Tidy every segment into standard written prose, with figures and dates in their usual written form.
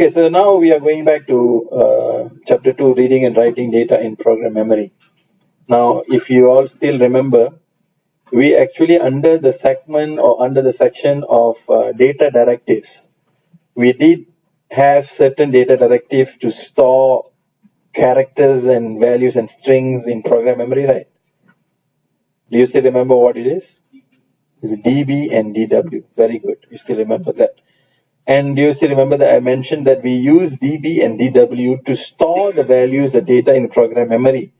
Okay, so now we are going back to chapter 2, reading and writing data in program memory. Now, if you all still remember, we actually under the segment or under the section of data directives, we did have certain data directives to store characters and values and strings in program memory, right? Do you still remember what it is? It's DB and DW. Very good. You still remember that. And do you still remember that I mentioned that we use DB and DW to store the values of data in program memory?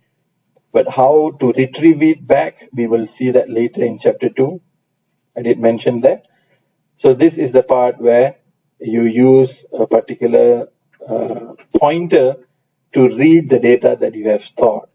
But how to retrieve it back, we will see that later in chapter 2. I did mention that. So this is the part where you use a particular pointer to read the data that you have stored.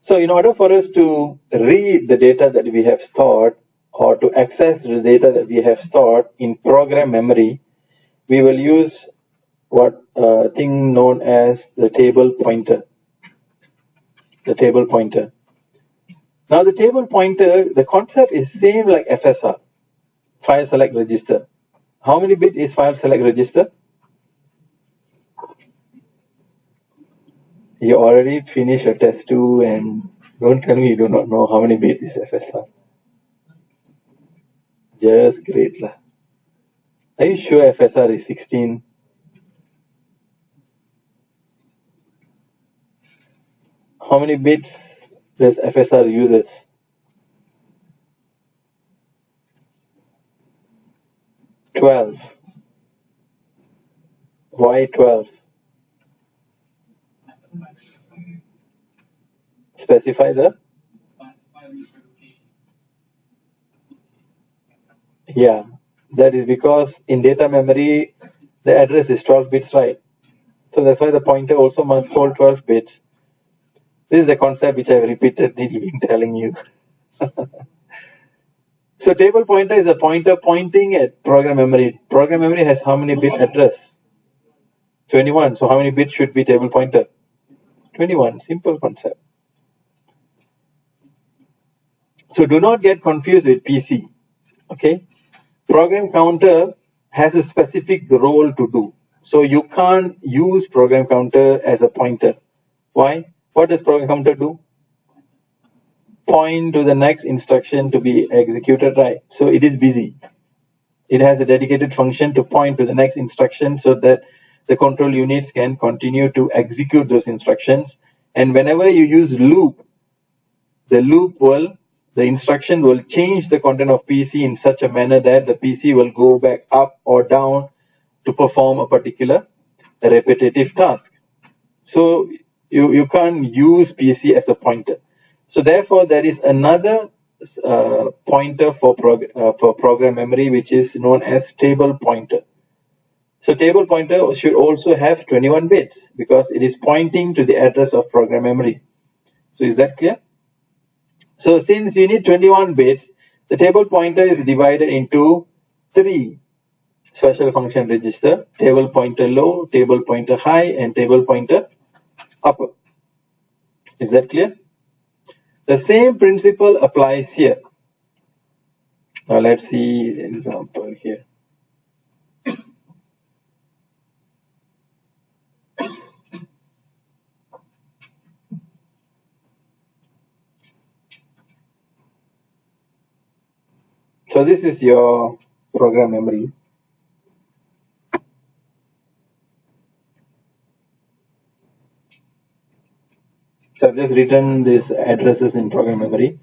So in order for us to read the data that we have stored or to access the data that we have stored in program memory, we will use what thing known as the table pointer. The table pointer. Now the table pointer, the concept is same like FSR, file select register. How many bit is file select register? You already finished your test 2 and don't tell me you do not know how many bit is FSR. Just great lah. Are you sure FSR is 16? How many bits does FSR uses? $12. Why 12? Specify the? Yeah, that is because in data memory, the address is 12 bits, right? So that's why the pointer also must hold 12 bits. This is the concept which I've repeatedly been telling you. So table pointer is a pointer pointing at program memory. Program memory has how many bit address? 21. So how many bits should be table pointer? 21. Simple concept. So do not get confused with PC. Okay? Program counter has a specific role to do. So you can't use program counter as a pointer. Why? What does program counter do? Point to the next instruction to be executed, right? So it is busy. It has a dedicated function to point to the next instruction so that the control units can continue to execute those instructions. And whenever you use loop, the instruction will change the content of PC in such a manner that the PC will go back up or down to perform a particular repetitive task. So you can't use PC as a pointer. So therefore, there is another pointer for program memory, which is known as table pointer. So table pointer should also have 21 bits because it is pointing to the address of program memory. So is that clear? So since you need 21 bits, the table pointer is divided into 3 special function register: table pointer low, table pointer high, and table pointer upper. Is that clear? The same principle applies here. Now let's see an example here. So this is your program memory. So I've just written these addresses in program memory.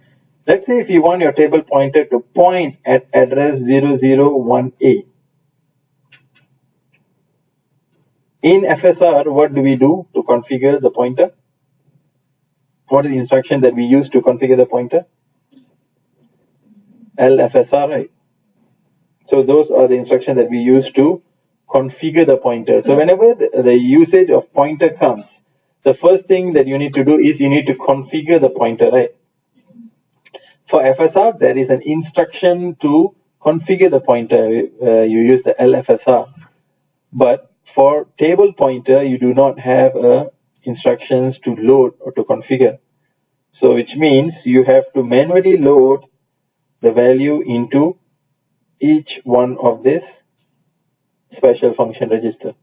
Let's say if you want your table pointer to point at address 001A. In FSR, what do we do to configure the pointer? What is the instruction that we use to configure the pointer? LFSR, right? So those are the instructions that we use to configure the pointer. So whenever the usage of pointer comes, the first thing that you need to do is you need to configure the pointer, right? For FSR, there is an instruction to configure the pointer. You use the LFSR. But for table pointer, you do not have instructions to load or to configure. So which means you have to manually load the value into each one of this special function register.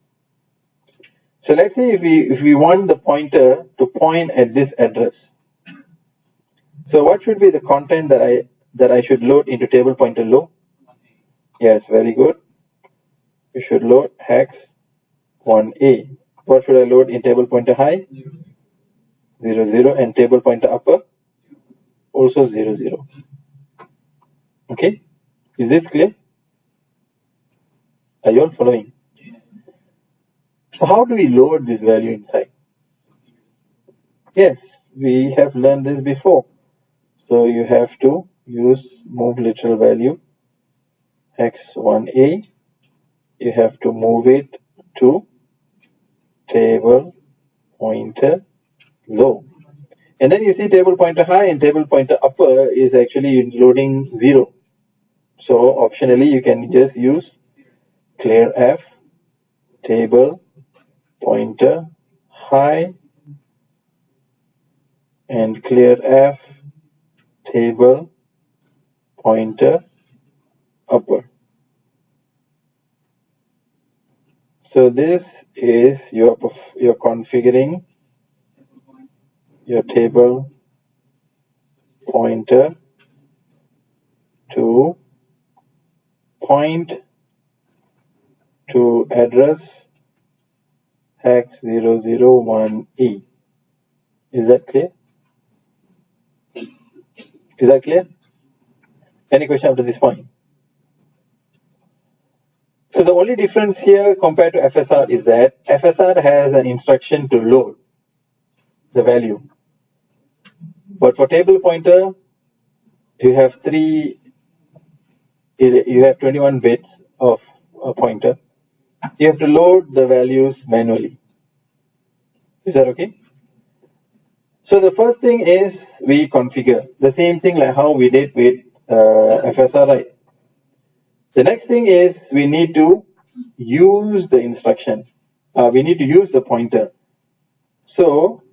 So let's say if we want the pointer to point at this address. So what should be the content that I should load into table pointer low? Yes, very good. You should load hex 1A. What should I load in table pointer high? 0, 0, and table pointer upper? Also 0, 0. Okay, is this clear? Are you all following? So how do we load this value inside? Yes, we have learned this before. So you have to use move literal value hex 1A. You have to move it to table pointer low. And then you see table pointer high and table pointer upper is actually loading 0. So optionally you can just use clear F table pointer high and clear F table pointer upper. So this is you're configuring your table pointer to point to address hex 001E. Is that clear? Is that clear? Any question up to this point? So the only difference here compared to FSR is that FSR has an instruction to load the value. But for table pointer, you have 21 bits of a pointer. You have to load the values manually. Is that okay? So the first thing is we configure the same thing like how we did with FSR, right? The next thing is we need to use the instruction. We need to use the pointer. So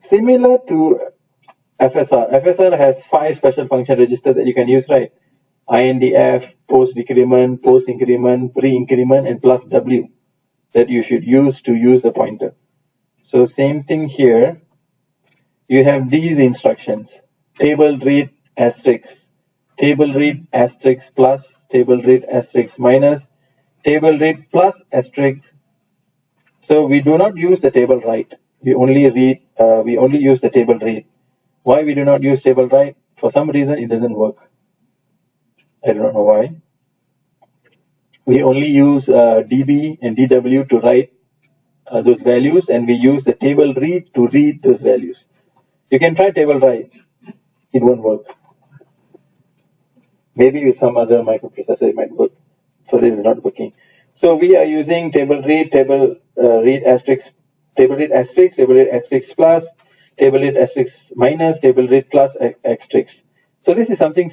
similar to FSR has 5 special function registers that you can use, right? INDF, post decrement, post increment, pre increment, and plus W that you should use to use the pointer. So same thing here. You have these instructions: table read asterisk, table read asterisk plus, table read asterisk minus, table read plus asterisk. So we do not use the table write. We only use the table read. Why we do not use table write? For some reason it doesn't work. I don't know why. We only use DB and DW to write those values, and we use the table read to read those values. You can try table write. It won't work. Maybe with some other microprocessor it might work. So this is not working. So we are using table read, table read asterisk, table read asterisk, table read asterisk plus, table read asterisk minus, table read plus asterisk. So this is something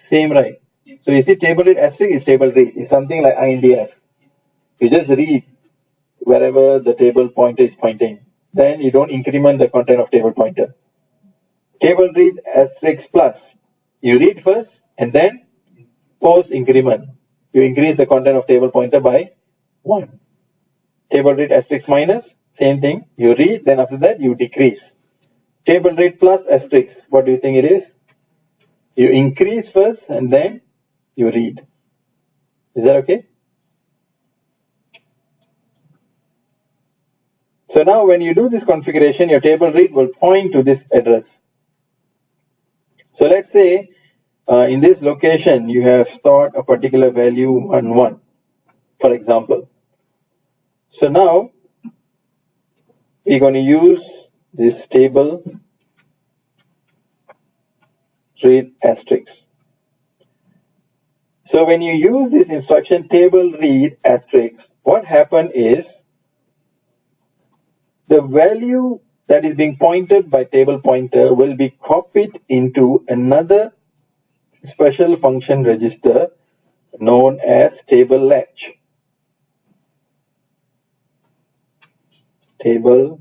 same, right? So you see table read asterisk is table read. It's something like INDF. You just read wherever the table pointer is pointing. Then you don't increment the content of table pointer. Table read asterisk plus. You read first and then post increment. You increase the content of table pointer by 1. Table read asterisk minus, same thing. You read, then after that you decrease. Table read plus asterisk, what do you think it is? You increase first and then you read. Is that okay? So now when you do this configuration, your table read will point to this address. So let's say in this location you have stored a particular value 1, 1, for example. So now we're going to use this table read asterisk. So when you use this instruction table read asterisk, what happens is the value that is being pointed by table pointer will be copied into another special function register known as table latch. table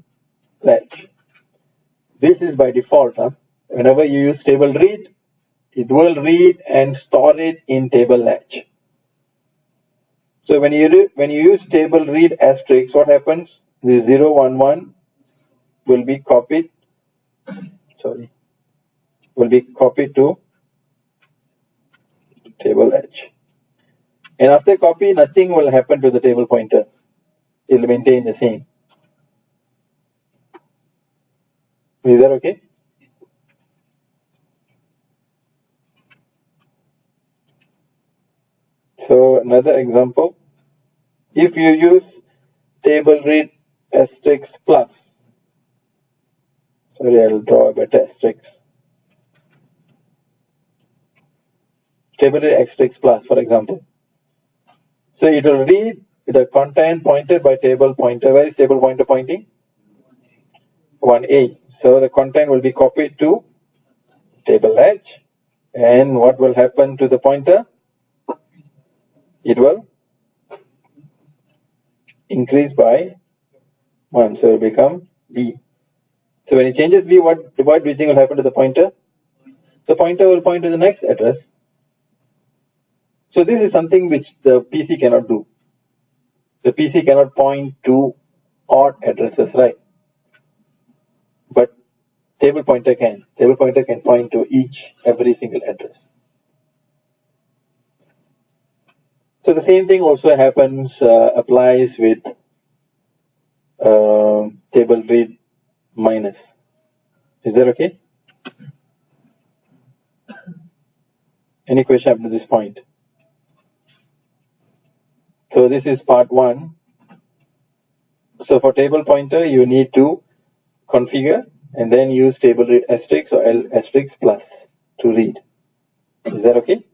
latch. This is by default. Whenever you use table read, it will read and store it in table latch. So when you use table read asterisk, what happens? The 011 will be copied. Will be copied to table latch. And after copy, nothing will happen to the table pointer. It will maintain the same. Is that okay? So another example, if you use table read asterisk plus, sorry, I'll draw a better asterisk. Table read asterisk plus, for example. So it will read the content pointed by table pointer. Where is table pointer pointing? 1A. So the content will be copied to table latch. And what will happen to the pointer? It will increase by 1. So it will become B. So when it changes B, what do you think will happen to the pointer? The pointer will point to the next address. So this is something which the PC cannot do. The PC cannot point to odd addresses, right? But table pointer can. Table pointer can point to every single address. So the same thing also applies with table read minus. Is that okay? Any question up to this point? So this is part 1. So for table pointer, you need to configure and then use table read asterisk or L asterisk plus to read. Is that okay?